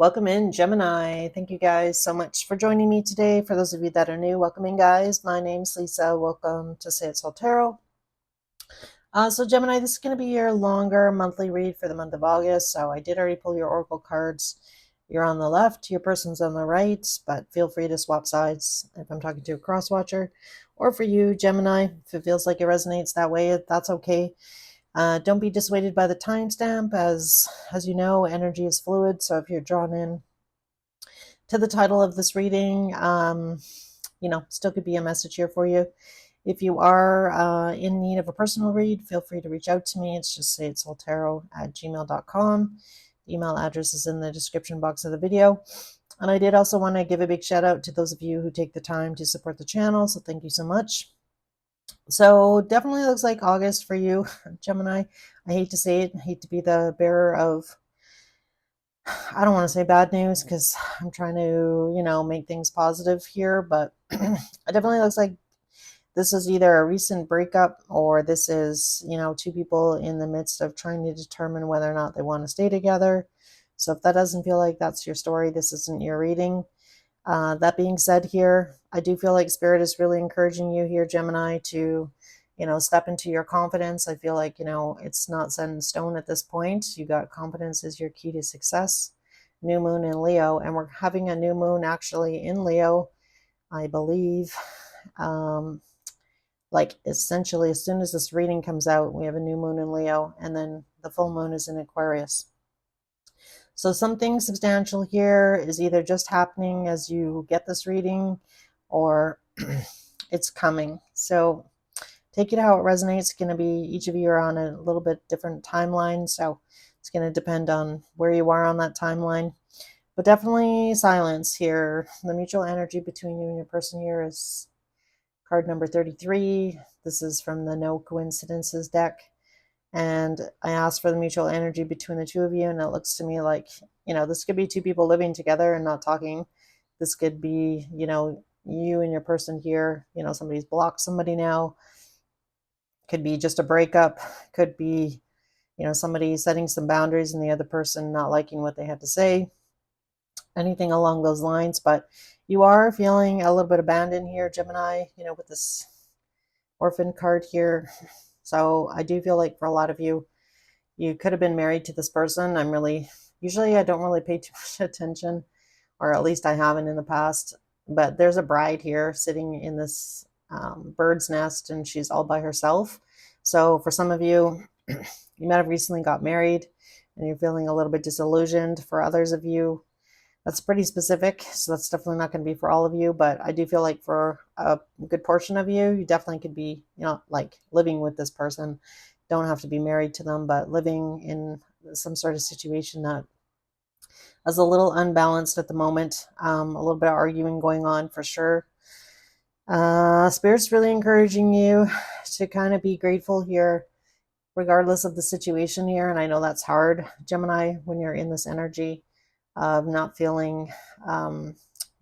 Welcome in, Gemini. Thank you guys so much for joining me today. For those of you that are new, welcome in, guys. My name's Lisa. Welcome to Say It's All Tarot. So Gemini, this is going to be your longer monthly read for the month of August. So I did already pull your oracle cards. You're on the left, your person's on the right, but feel free to swap sides if I'm talking to a cross watcher. Or for you, Gemini, if it feels like it resonates that way, that's okay. Don't be dissuaded by the timestamp, as you know, energy is fluid. So if you're drawn in to the title of this reading, still could be a message here for you. If you are in need of a personal read, feel free to reach out to me. It's just sayit'salltarot@gmail.com. The email address is in the description box of the video. And I did also want to give a big shout out to those of you who take the time to support the channel. So thank you so much. So definitely looks like August for you, Gemini. I hate to say it. I hate to be the bearer of, I don't want to say bad news because I'm trying to, make things positive here, but it definitely looks like this is either a recent breakup or this is, two people in the midst of trying to determine whether or not they want to stay together. So if that doesn't feel like that's your story, this isn't your reading. That being said here, I do feel like Spirit is really encouraging you here, Gemini, to, step into your confidence. I feel like, it's not set in stone at this point. You got confidence is your key to success. New moon in Leo, and we're having a new moon actually in Leo, I believe. Like essentially as soon as this reading comes out, we have a new moon in Leo, and then the full moon is in Aquarius. So something substantial here is either just happening as you get this reading or it's coming. So take it how it resonates. It's going to be, each of you are on a little bit different timeline. So it's going to depend on where you are on that timeline. But definitely silence here. The mutual energy between you and your person here is card number 33. This is from the No Coincidences deck. And I asked for the mutual energy between the two of you, and it looks to me like, this could be two people living together and not talking. This could be, you and your person here, somebody's blocked somebody now. Could be just a breakup. Could be, somebody setting some boundaries and the other person not liking what they had to say. Anything along those lines. But you are feeling a little bit abandoned here, Gemini, with this orphan card here. So I do feel like for a lot of you, you could have been married to this person. Usually I don't really pay too much attention, or at least I haven't in the past. But there's a bride here sitting in this bird's nest, and she's all by herself. So for some of you, you might have recently got married and you're feeling a little bit disillusioned. For others of you, that's pretty specific. So that's definitely not going to be for all of you. But I do feel like for a good portion of you, you definitely could be, like living with this person. Don't have to be married to them, but living in some sort of situation that is a little unbalanced at the moment. A little bit of arguing going on for sure. Spirit's really encouraging you to kind of be grateful here, regardless of the situation here. And I know that's hard, Gemini, when you're in this energy of not feeling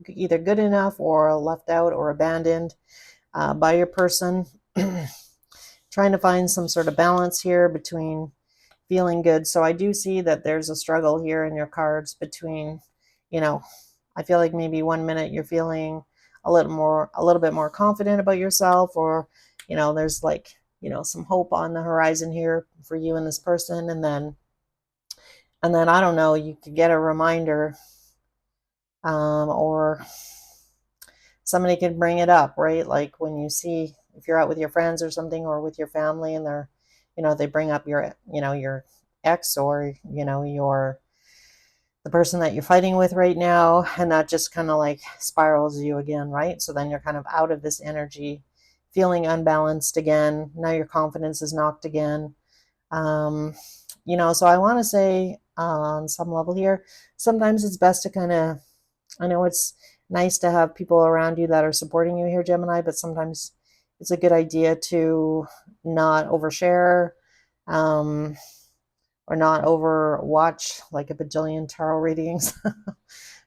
either good enough or left out or abandoned by your person. Trying to find some sort of balance here between feeling good. So I do see that there's a struggle here in your cards between, I feel like maybe one minute you're feeling a little bit more confident about yourself, or, there's like, some hope on the horizon here for you and this person. And then I don't know, you could get a reminder, or somebody could bring it up, right? Like when you see, if you're out with your friends or something, or with your family, and they're, they bring up your, your ex, or, the person that you're fighting with right now, and that just kind of like spirals you again, right? So then you're kind of out of this energy, feeling unbalanced again. Now your confidence is knocked again. So I want to say on some level here, sometimes it's best to kind of, I know it's nice to have people around you that are supporting you here, Gemini, but sometimes it's a good idea to not overshare, or not overwatch like a bajillion tarot readings.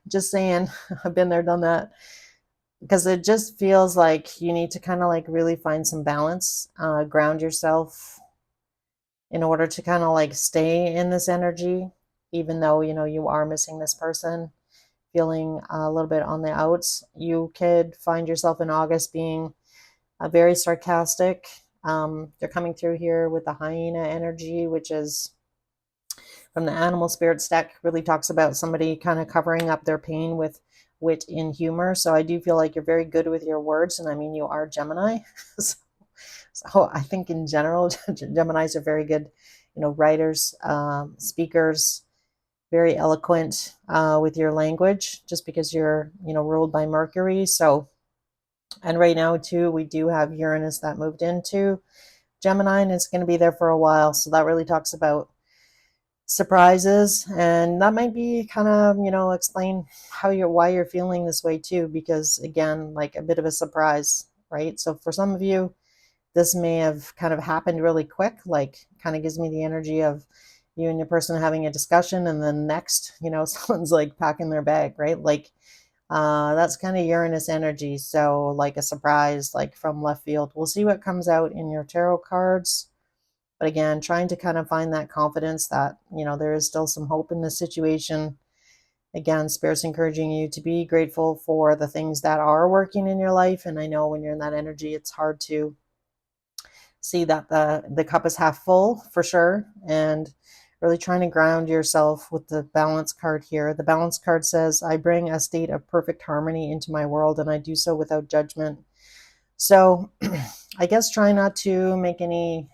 Just saying, I've been there, done that. Because it just feels like you need to kind of like really find some balance, ground yourself in order to kind of like stay in this energy. even though, you are missing this person, feeling a little bit on the outs. You could find yourself in August being very sarcastic. They're coming through here with the hyena energy, which is from the animal spirits deck, really talks about somebody kind of covering up their pain with wit and humor. So I do feel like you're very good with your words. And I mean, you are Gemini. So I think in general, Geminis are very good, writers, speakers, very eloquent with your language, just because you're, ruled by Mercury. So, and right now too, we do have Uranus that moved into Gemini, and it's going to be there for a while. So that really talks about surprises, and that might be kind of, explain why you're feeling this way too, because again, like a bit of a surprise, right? So for some of you, this may have kind of happened really quick, like kind of gives me the energy of you and your person having a discussion, and then next, someone's like packing their bag, right? Like that's kind of Uranus energy. So like a surprise, like from left field. We'll see what comes out in your tarot cards. But again, trying to kind of find that confidence that, there is still some hope in this situation. Again, Spirit's encouraging you to be grateful for the things that are working in your life. And I know when you're in that energy, it's hard to see that the cup is half full for sure. And really trying to ground yourself with the balance card here. The balance card says, I bring a state of perfect harmony into my world, and I do so without judgment. So I guess try not to make any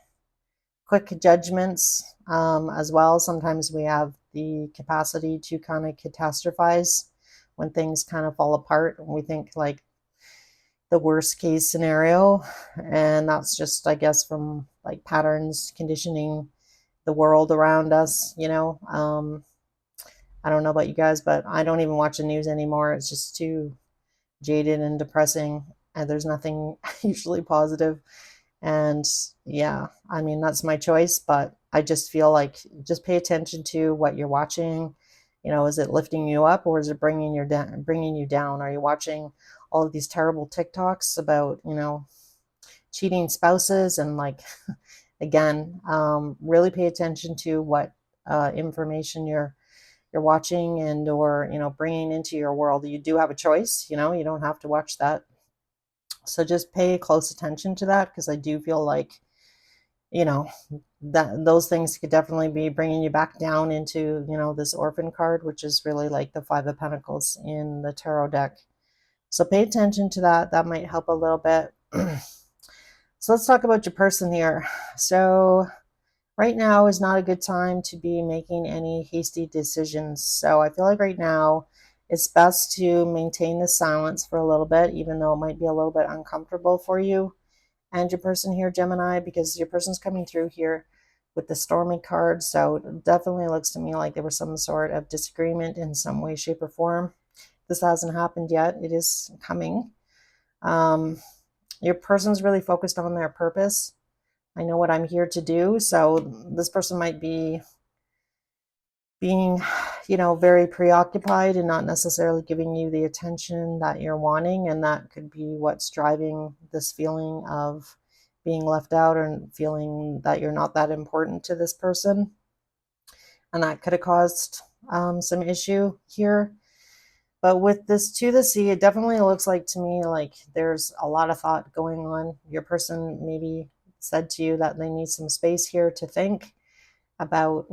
quick judgments as well. Sometimes we have the capacity to kind of catastrophize when things kind of fall apart, and we think like the worst case scenario. And that's just, I guess, from like patterns, conditioning, the world around us, I don't know about you guys, but I don't even watch the news anymore. It's just too jaded and depressing, and there's nothing usually positive. And yeah, I mean, that's my choice, but I just feel like just pay attention to what you're watching. Is it lifting you up, or is it bringing you down? Are you watching all of these terrible TikToks about, cheating spouses? And like, again, really pay attention to what information you're watching and or, bringing into your world. You do have a choice, you don't have to watch that. So just pay close attention to that, because I do feel like, that those things could definitely be bringing you back down into, this orphan card, which is really like the Five of Pentacles in the tarot deck. So pay attention to that. That might help a little bit. So let's talk about your person here. So right now is not a good time to be making any hasty decisions. So I feel like right now it's best to maintain the silence for a little bit, even though it might be a little bit uncomfortable for you and your person here, Gemini, because your person's coming through here with the Stormy card. So it definitely looks to me like there was some sort of disagreement in some way, shape, or form. This hasn't happened yet. It is coming. Your person's really focused on their purpose. I know what I'm here to do. So this person might be being, very preoccupied and not necessarily giving you the attention that you're wanting. And that could be what's driving this feeling of being left out and feeling that you're not that important to this person. And that could have caused some issue here. But with this to the sea, it definitely looks like to me like there's a lot of thought going on. Your person maybe said to you that they need some space here to think about,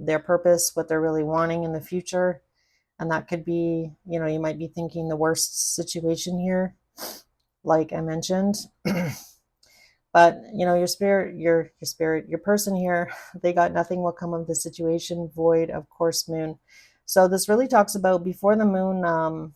their purpose, what they're really wanting in the future. And that could be, you might be thinking the worst situation here, like I mentioned. But, your person here, they got nothing will come of the situation, void of course moon. So this really talks about before the moon.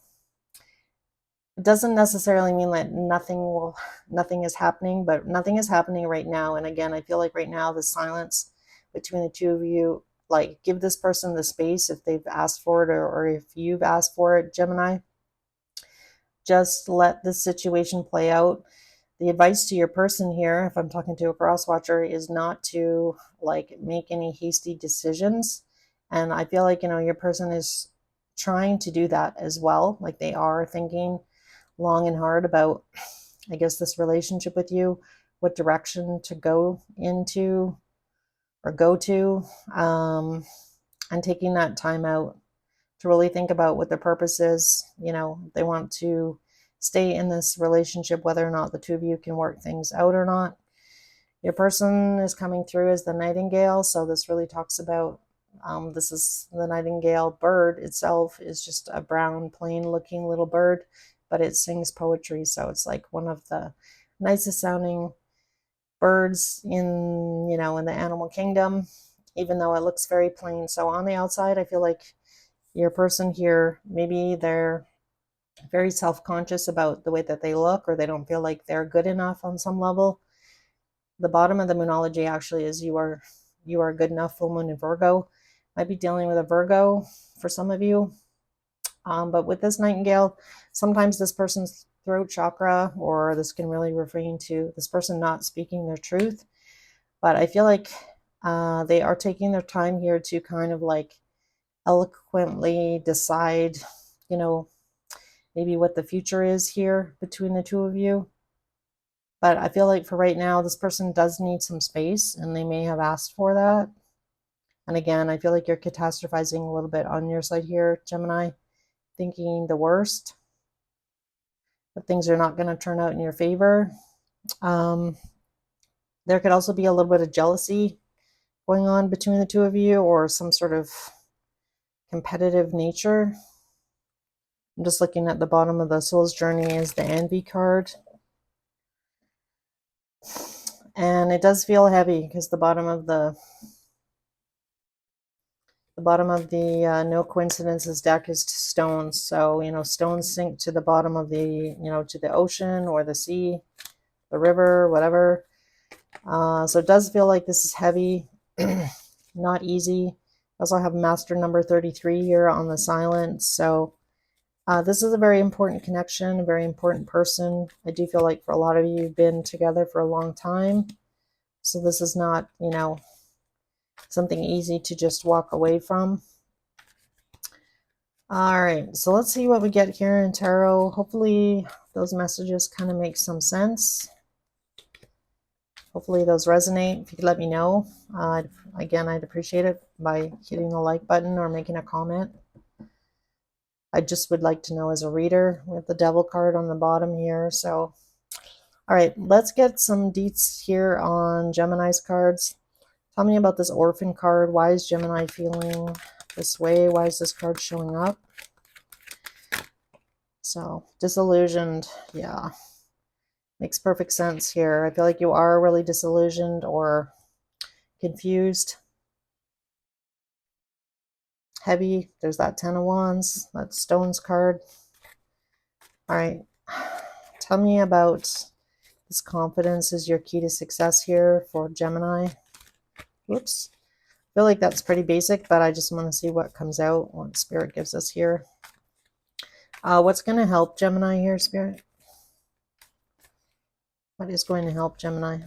It doesn't necessarily mean that nothing is happening, but nothing is happening right now. And again, I feel like right now the silence between the two of you, like give this person the space if they've asked for it, or if you've asked for it, Gemini. Just let the situation play out. The advice to your person here, if I'm talking to a cross watcher, is not to like make any hasty decisions. And I feel like, your person is trying to do that as well. Like they are thinking long and hard about, I guess, this relationship with you, what direction to go into or go to. and taking that time out to really think about what their purpose is. They want to stay in this relationship, whether or not the two of you can work things out or not. Your person is coming through as the nightingale, so this really talks about, this is the nightingale bird itself is just a brown, plain looking little bird, but it sings poetry, so it's like one of the nicest sounding birds in the animal kingdom, even though it looks very plain. So on the outside, I feel like your person here, maybe they're very self-conscious about the way that they look, or they don't feel like they're good enough on some level. The bottom of the Moonology actually is you are good enough. Full moon in Virgo. Might be dealing with a Virgo for some of you. But with this nightingale, sometimes this person's throat chakra, or this can really refer to this person not speaking their truth. But I feel like they are taking their time here to kind of like eloquently decide, maybe what the future is here between the two of you. But I feel like for right now, this person does need some space, and they may have asked for that. And again, I feel like you're catastrophizing a little bit on your side here, Gemini, thinking the worst, but things are not going to turn out in your favor. There could also be a little bit of jealousy going on between the two of you, or some sort of competitive nature. I'm just looking at the bottom of the Soul's Journey is the Envy card. And it does feel heavy because the bottom of the no coincidences deck is stones. So, stones sink to the bottom of the, to the ocean or the sea, the river, whatever. So it does feel like this is heavy, not easy. I also have Master number 33 here on the silence. So this is a very important connection, a very important person. I do feel like for a lot of you, you've been together for a long time. So this is not, something easy to just walk away from. All right, so let's see what we get here in tarot. Hopefully those messages kind of make some sense. Hopefully those resonate. If you could let me know. Again, I'd appreciate it by hitting the like button or making a comment. I just would like to know as a reader with the Devil card on the bottom here. So, all right, let's get some deets here on Gemini's cards. Tell me about this Orphan card. Why is Gemini feeling this way? Why is this card showing up? So, disillusioned. Yeah. Makes perfect sense here. I feel like you are really disillusioned or confused. Heavy. There's that Ten of Wands. That Stones card. All right. Tell me about this. Confidence is your key to success here for Gemini. Whoops. I feel like that's pretty basic, but I just want to see what comes out, what Spirit gives us here. What's going to help Gemini here, Spirit? What is going to help Gemini?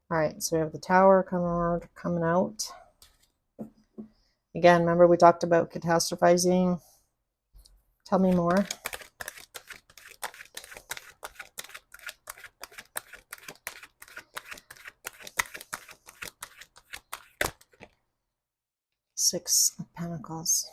All right, so we have the Tower coming out. Again, remember we talked about catastrophizing. Tell me more. Six of Pentacles.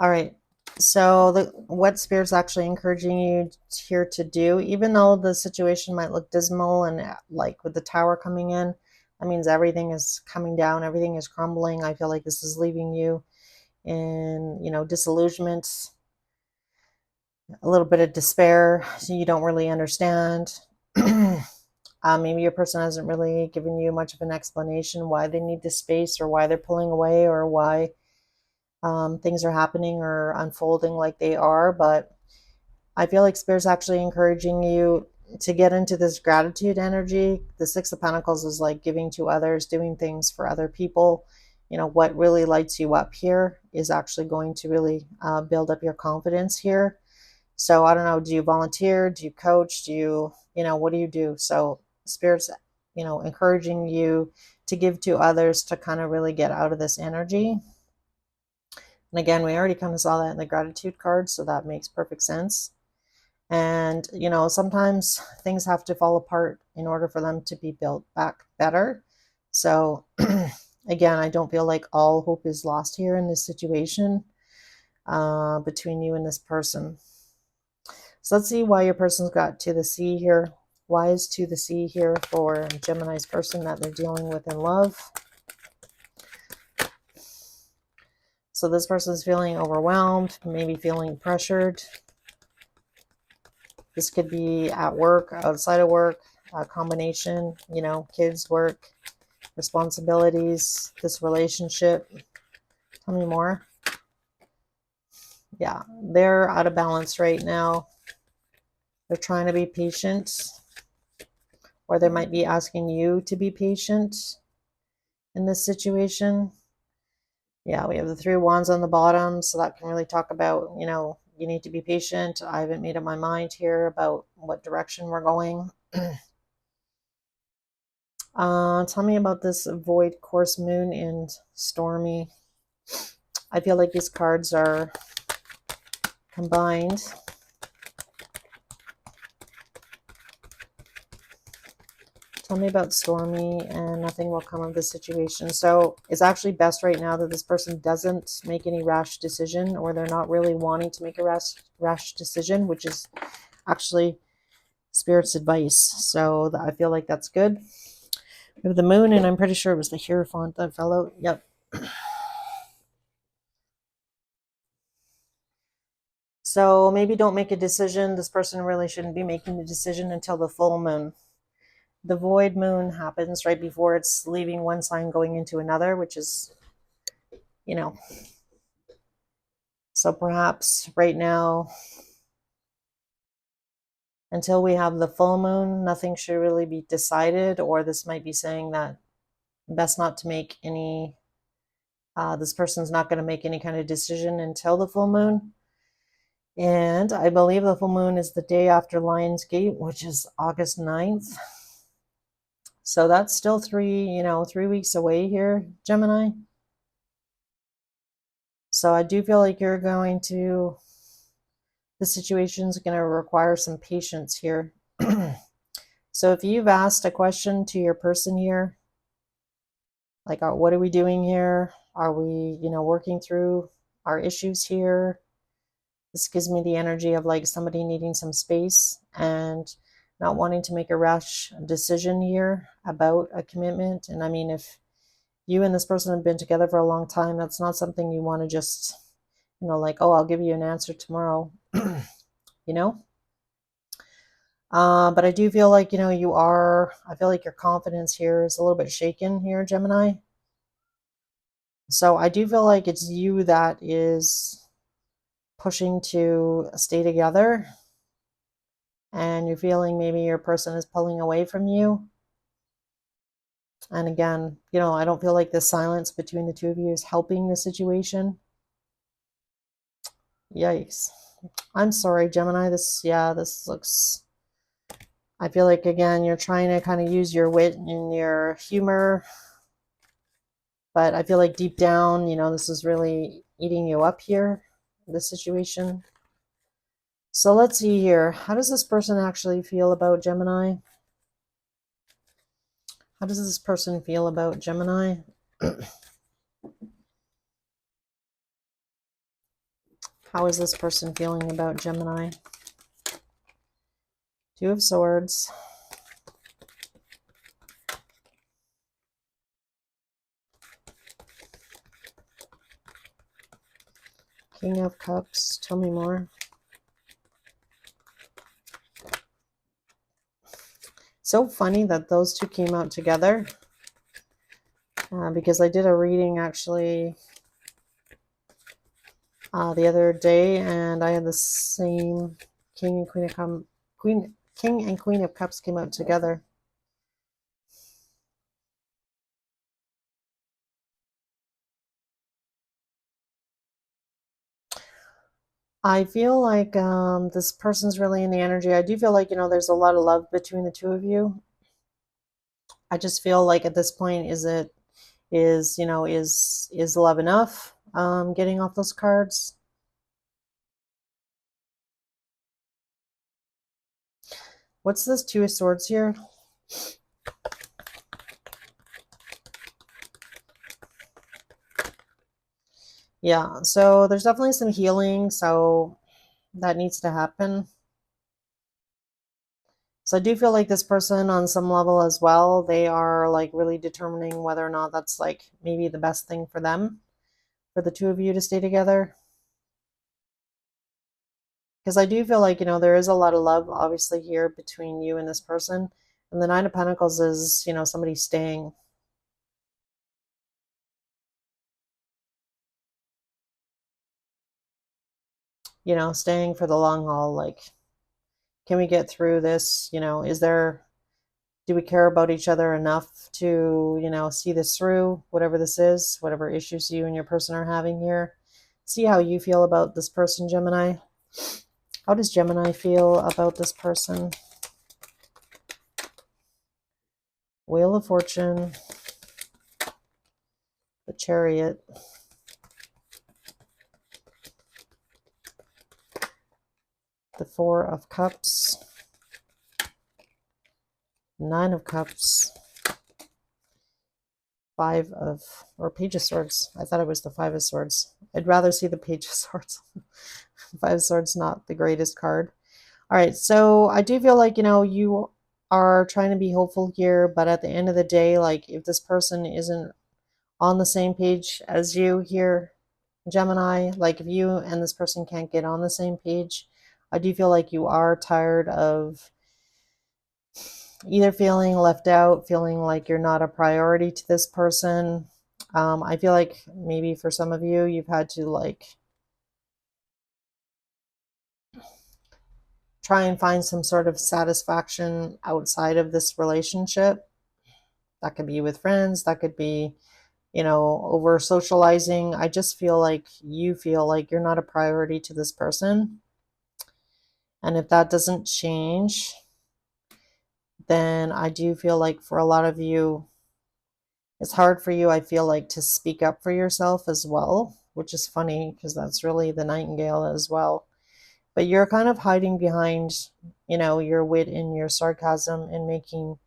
All right, so what Spirit's actually encouraging you here to do, even though the situation might look dismal and like with the Tower coming in, that means everything is coming down, everything is crumbling. I feel like this is leaving you in, disillusionment, a little bit of despair, so you don't really understand. Maybe your person hasn't really given you much of an explanation why they need this space, or why they're pulling away, or why things are happening or unfolding like they are. But I feel like Spirit's actually encouraging you to get into this gratitude energy. The Six of Pentacles is like giving to others, doing things for other people. What really lights you up here is actually going to really build up your confidence here. So I don't know, do you volunteer? Do you coach? Do you, what do you do? So Spirit's, you know, encouraging you to give to others to kind of really get out of this energy. And again, we already kind of saw that in the gratitude card, so that makes perfect sense. And, you know, sometimes things have to fall apart in order for them to be built back better. So, again, I don't feel like all hope is lost here in this situation between you and this person. So let's see why your person's got to the sea here. Why is to the sea here for Gemini's person that they're dealing with in love? So this person's feeling overwhelmed, maybe feeling pressured. This could be at work, outside of work, a combination, you know, kids, work, responsibilities, this relationship. Tell me more. Yeah, they're out of balance right now. They're trying to be patient, or they might be asking you to be patient in this situation. Yeah, we have the 3 wands on the bottom, so that can really talk about, you know, you need to be patient. I haven't made up my mind here about what direction we're going. Tell me about this void, course, moon, and stormy. I feel like these cards are combined. Tell me about stormy, and nothing will come of this situation. So it's actually best right now that this person doesn't make any rash decision, or they're not really wanting to make a rash decision, which is actually Spirit's advice. So I feel like that's good. We have the moon, and I'm pretty sure it was the Hierophant that fell out. Yep. So maybe don't make a decision. This person really shouldn't be making the decision until the full moon. The void moon happens right before it's leaving one sign going into another, which is, you know, so perhaps right now, until we have the full moon, nothing should really be decided, or this might be saying that best not to make any, this person's not going to make any kind of decision until the full moon. And I believe the full moon is the day after Lion's Gate, which is August 9th. So that's still 3 weeks away here, Gemini. So I do feel like the situation's going to require some patience here. So if you've asked a question to your person here, like, what are we doing here? Are we, working through our issues here? This gives me the energy of like somebody needing some space and not wanting to make a rash decision here about a commitment. And I mean, if you and this person have been together for a long time, that's not something you want to just, like, oh, I'll give you an answer tomorrow, you know? But I do feel like, I feel like your confidence here is a little bit shaken here, Gemini. So I do feel like it's you that is pushing to stay together, and you're feeling maybe your person is pulling away from you. And again, I don't feel like the silence between the two of you is helping the situation. Yikes. I'm sorry, Gemini. This looks, I feel like, again, you're trying to kind of use your wit and your humor, but I feel like deep down, this is really eating you up here, this situation. So let's see here. How does this person actually feel about Gemini? How does this person feel about Gemini? How is this person feeling about Gemini? 2 of Swords. King of Cups. Tell me more. So funny that those two came out together, because I did a reading actually the other day, and I had the same King and Queen of Cups came out together. I feel like this person's really in the energy. I do feel like, there's a lot of love between the two of you. I just feel like at this point, is love enough? Getting off those cards. What's this Two of Swords here? Yeah, so there's definitely some healing, so that needs to happen. So I do feel like this person on some level as well, they are like really determining whether or not that's like maybe the best thing for them, for the two of you to stay together. Because I do feel like, there is a lot of love obviously here between you and this person. And the Nine of Pentacles is, somebody staying. Staying for the long haul. Like, can we get through this? Do we care about each other enough to, see this through, whatever this is, whatever issues you and your person are having here? See how you feel about this person, Gemini. How does Gemini feel about this person? Wheel of Fortune, the Chariot, the Four of Cups, Nine of Cups, Page of Swords. I thought it was the Five of Swords. I'd rather see the Page of Swords. Five of Swords, not the greatest card. All right, so I do feel like, you are trying to be hopeful here, but at the end of the day, like if this person isn't on the same page as you here, Gemini, like if you and this person can't get on the same page, I do feel like you are tired of either feeling left out, feeling like you're not a priority to this person. I feel like maybe for some of you, you've had to like try and find some sort of satisfaction outside of this relationship. That could be with friends, that could be, over socializing. I just feel like you feel like you're not a priority to this person. And if that doesn't change, then I do feel like for a lot of you, it's hard for you, I feel like, to speak up for yourself as well, which is funny because that's really the Nightingale as well. But you're kind of hiding behind, your wit and your sarcasm and making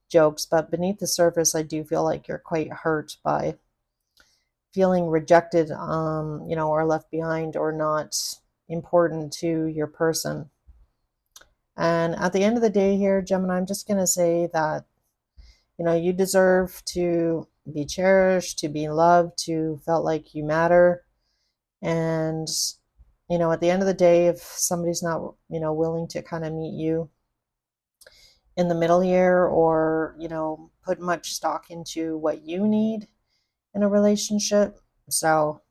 jokes. But beneath the surface, I do feel like you're quite hurt by feeling rejected, or left behind or not important to your person. And at the end of the day here, Gemini, I'm just going to say that, you deserve to be cherished, to be loved, to felt like you matter. And, at the end of the day, if somebody's not, willing to kind of meet you in the middle here or, put much stock into what you need in a relationship. So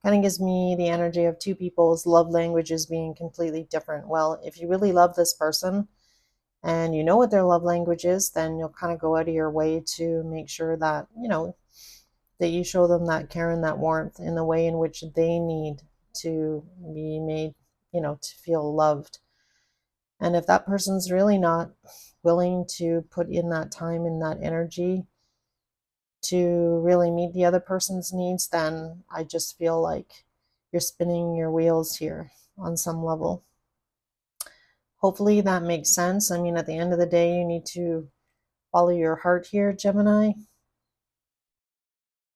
kind of gives me the energy of two people's love languages being completely different. Well, if you really love this person and you know what their love language is, then you'll kind of go out of your way to make sure that, that you show them that care and that warmth in the way in which they need to be made, to feel loved. And if that person's really not willing to put in that time and that energy to really meet the other person's needs, then I just feel like you're spinning your wheels here on some level. Hopefully that makes sense. I mean, at the end of the day, you need to follow your heart here, Gemini.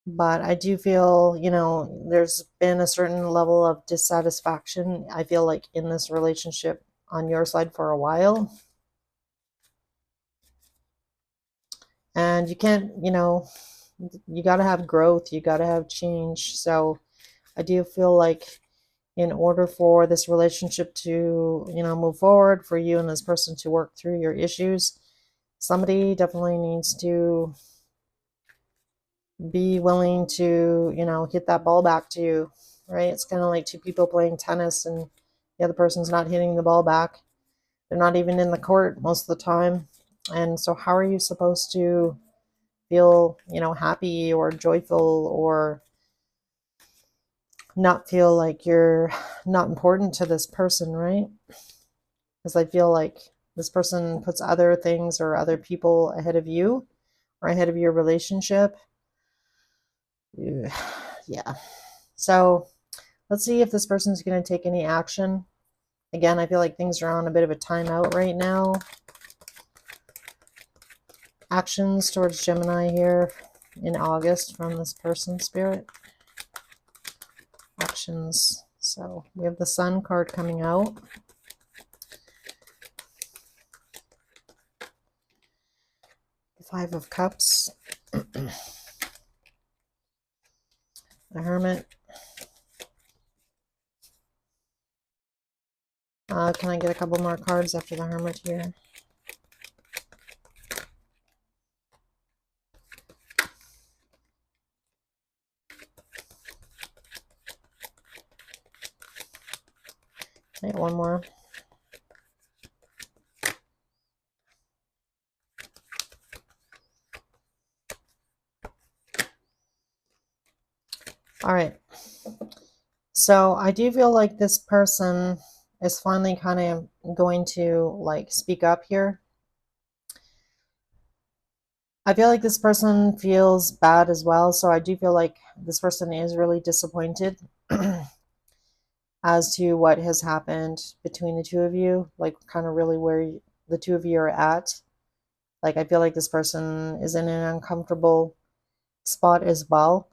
But I do feel, there's been a certain level of dissatisfaction, I feel like, in this relationship on your side for a while. And you can't, you got to have growth, you got to have change. So I do feel like in order for this relationship to, move forward, for you and this person to work through your issues, somebody definitely needs to be willing to, hit that ball back to you, right? It's kind of like two people playing tennis and the other person's not hitting the ball back. They're not even in the court most of the time. And so how are you supposed to feel, happy or joyful or not feel like you're not important to this person, right? Because I feel like this person puts other things or other people ahead of you or ahead of your relationship. Yeah. So let's see if this person's going to take any action. Again, I feel like things are on a bit of a timeout right now. Actions towards Gemini here in August from this person, Spirit. Actions. So we have the Sun card coming out. The Five of Cups. The Hermit. Can I get a couple more cards after the Hermit here? I get one more. All right. So I do feel like this person is finally kind of going to like speak up here. I feel like this person feels bad as well. So I do feel like this person is really disappointed as to what has happened between the two of you, like kind of really where the two of you are at. Like I feel like this person is in an uncomfortable spot as well.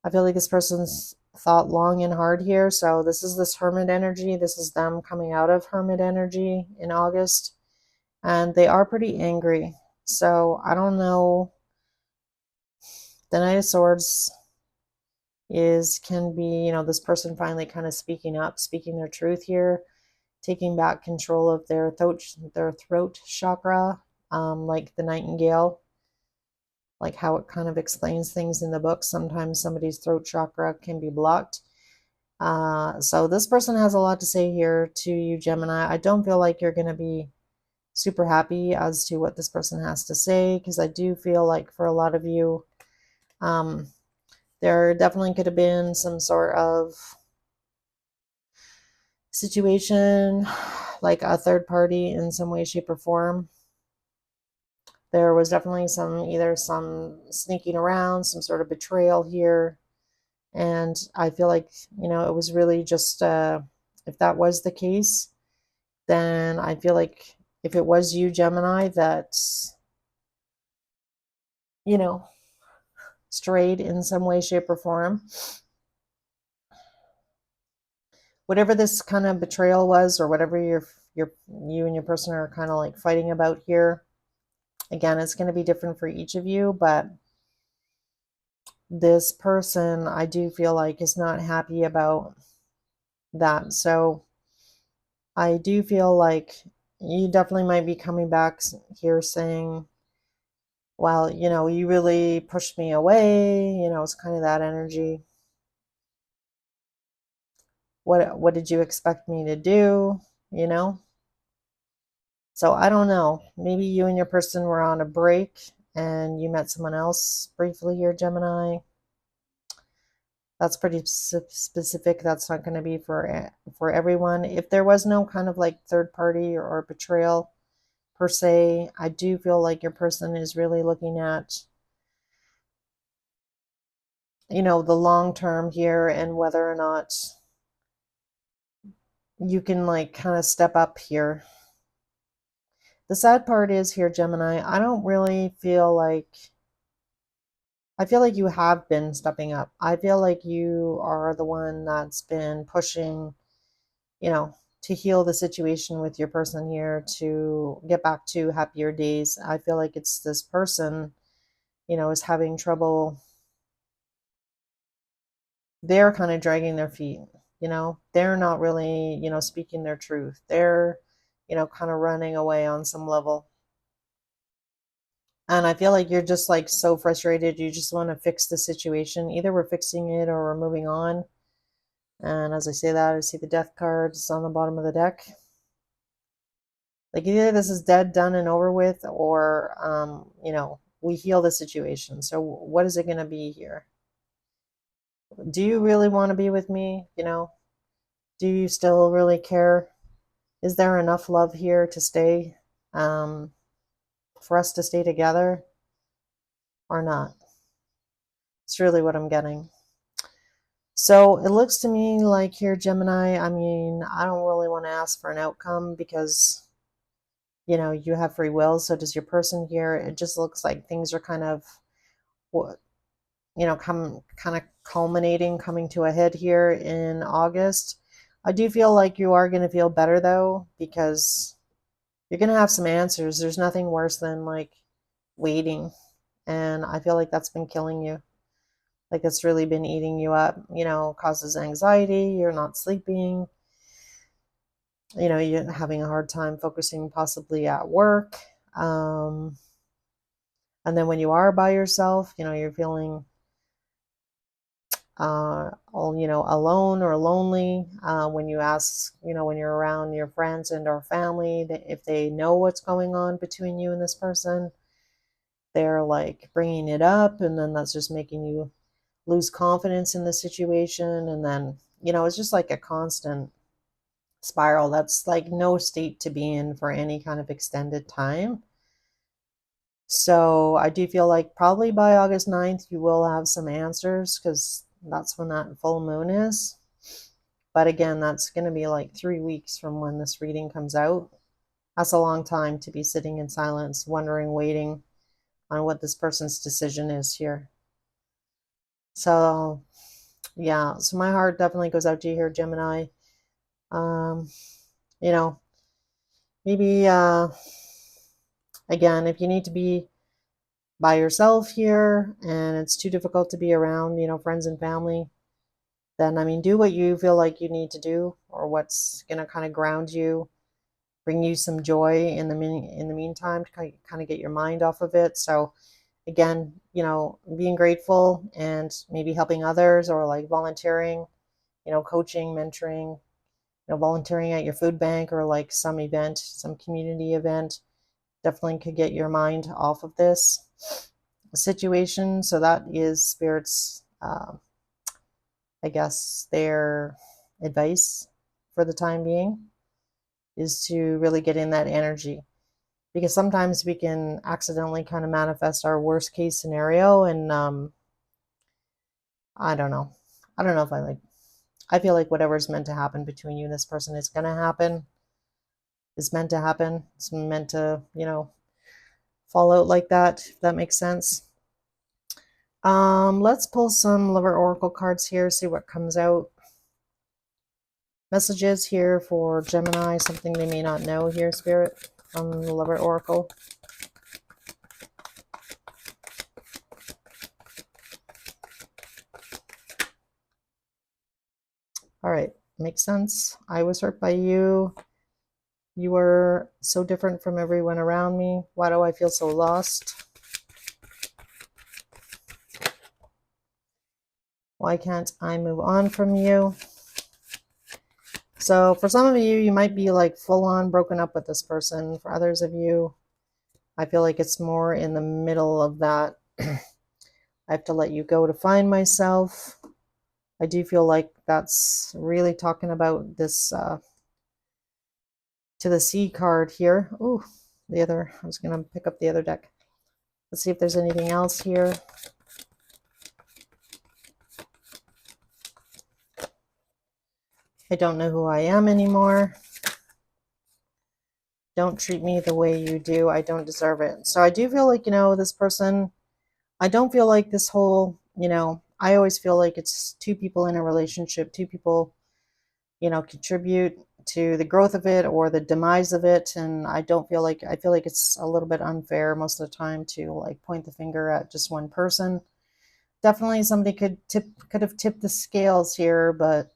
I feel like this person's thought long and hard here. So this is this Hermit energy. This is them coming out of Hermit energy in August. And they are pretty angry. So I don't know. The Knight of Swords can be, this person finally kind of speaking up, speaking their truth here, taking back control of their throat chakra, like the Nightingale, like how it kind of explains things in the book. Sometimes somebody's throat chakra can be blocked. So this person has a lot to say here to you, Gemini. I don't feel like you're going to be super happy as to what this person has to say, because I do feel like for a lot of you, there definitely could have been some sort of situation, like a third party in some way, shape, or form. There was definitely either some sneaking around, some sort of betrayal here. And I feel like, it was really just, if that was the case, then I feel like if it was you, Gemini, that, strayed in some way, shape, or form, whatever this kind of betrayal was, or whatever you and your person are kind of like fighting about here, again, it's going to be different for each of you, but this person, I do feel like, is not happy about that. So I do feel like you definitely might be coming back here saying, well, you really pushed me away, it's kind of that energy. What did you expect me to do, So I don't know. Maybe you and your person were on a break and you met someone else briefly here, Gemini. That's pretty specific. That's not going to be for everyone. If there was no kind of like third party or betrayal per se, I do feel like your person is really looking at, the long term here, and whether or not you can like kind of step up here. The sad part is here, Gemini, I don't really feel like, I feel like you have been stepping up. I feel like you are the one that's been pushing, to heal the situation with your person here, to get back to happier days. I feel like it's this person, is having trouble. They're kind of dragging their feet, they're not really, speaking their truth. They're, kind of running away on some level. And I feel like you're just like so frustrated. You just want to fix the situation. Either we're fixing it or we're moving on. And as I say that, I see the Death cards on the bottom of the deck. Like either this is dead, done, and over with, or, we heal the situation. So what is it going to be here? Do you really want to be with me? Do you still really care? Is there enough love here to stay, for us to stay together? or not. It's really what I'm getting. So it looks to me like here, Gemini, I mean, I don't really want to ask for an outcome because, you know, you have free will. So does your person here. It just looks like things are kind of, you know, kind of culminating, coming to a head here in August. I do feel like you are going to feel better though, because you're going to have some answers. There's nothing worse than like waiting. And I feel like that's been killing you. Like it's really been eating you up, you know, causes anxiety. You're not sleeping. You know, you're having a hard time focusing possibly at work. Um, and then when you are by yourself, you know, you're feeling all, you know, alone or lonely. When you ask, you know, when you're around your friends and or family, that if they know what's going on between you and this person, they're like bringing it up, and then that's just making you lose confidence in the situation. And then, you know, it's just like a constant spiral. That's like no state to be in for any kind of extended time. So I do feel like probably by August 9th, you will have some answers because that's when that full moon is. But again, that's going to be like 3 weeks from when this reading comes out. That's a long time to be sitting in silence, wondering, waiting on what this person's decision is here. So, yeah, so my heart definitely goes out to you here, Gemini. Um, you know, maybe, again, if you need to be by yourself here and it's too difficult to be around, you know, friends and family, then I mean, do what you feel like you need to do, or what's going to kind of ground you, bring you some joy in the meantime to kind of get your mind off of it. So again, you know, being grateful and maybe helping others, or like volunteering, you know, coaching, mentoring, you know, volunteering at your food bank or like some event, some community event, definitely could get your mind off of this situation. So that is Spirit's, I guess, their advice for the time being, is to really get in that energy, because sometimes we can accidentally kind of manifest our worst case scenario. And I don't know. I don't know if I feel like whatever's meant to happen between you and this person is going to happen, is meant to happen. It's meant to, you know, fall out like that, if that makes sense. Let's pull some Lover Oracle cards here, see what comes out. Messages here for Gemini, something they may not know here, Spirit, from the Lover Oracle. All right, makes sense. I was hurt by you. You were so different from everyone around me. Why do I feel so lost? Why can't I move on from you? So for some of you, you might be like full on broken up with this person. For others of you, I feel like it's more in the middle of that. I have to let you go to find myself. I do feel like that's really talking about this to the C card here. Ooh, I was going to pick up the other deck. Let's see if there's anything else here. I don't know who I am anymore. Don't treat me the way you do. I don't deserve it. So I do feel like, you know, this person, I don't feel like this whole, you know, I always feel like it's two people in a relationship, two people, you know, contribute to the growth of it or the demise of it. And I feel like it's a little bit unfair most of the time to like point the finger at just one person. Definitely somebody could have tipped the scales here, but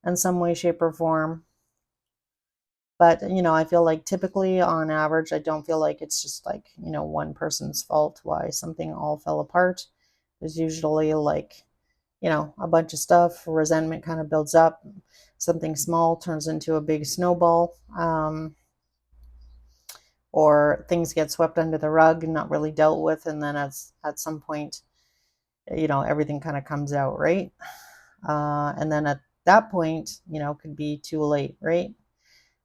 in some way, shape, or form. But, you know, I feel like typically on average, I don't feel like it's just like, you know, one person's fault why something all fell apart. There's usually like, you know, a bunch of stuff. Resentment kind of builds up. Something small turns into a big snowball. Or things get swept under the rug and not really dealt with. And then at some point, you know, everything kind of comes out, right? And then at that point, you know, could be too late, right?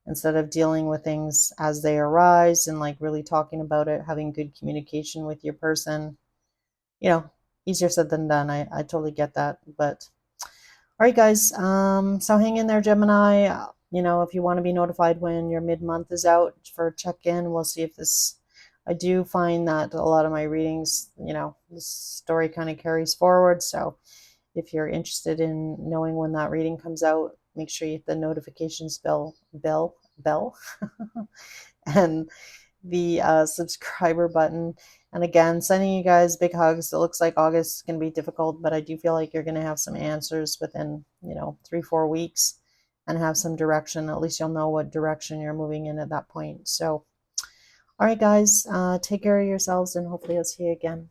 instead of dealing with things as they arise and like really talking about it, having good communication with your person. You know, easier said than done. I totally get that. But all right, guys. So hang in there, Gemini. You know, if you want to be notified when your mid-month is out for check-in, we'll see if this. I do find that a lot of my readings, you know, this story kind of carries forward. So if you're interested in knowing when that reading comes out, make sure you hit the notifications bell, and the subscriber button. And again, sending you guys big hugs. It looks like August is going to be difficult, but I do feel like you're going to have some answers within, you know, 3-4 weeks and have some direction. At least you'll know what direction you're moving in at that point. So, all right, guys, take care of yourselves, and hopefully I'll see you again.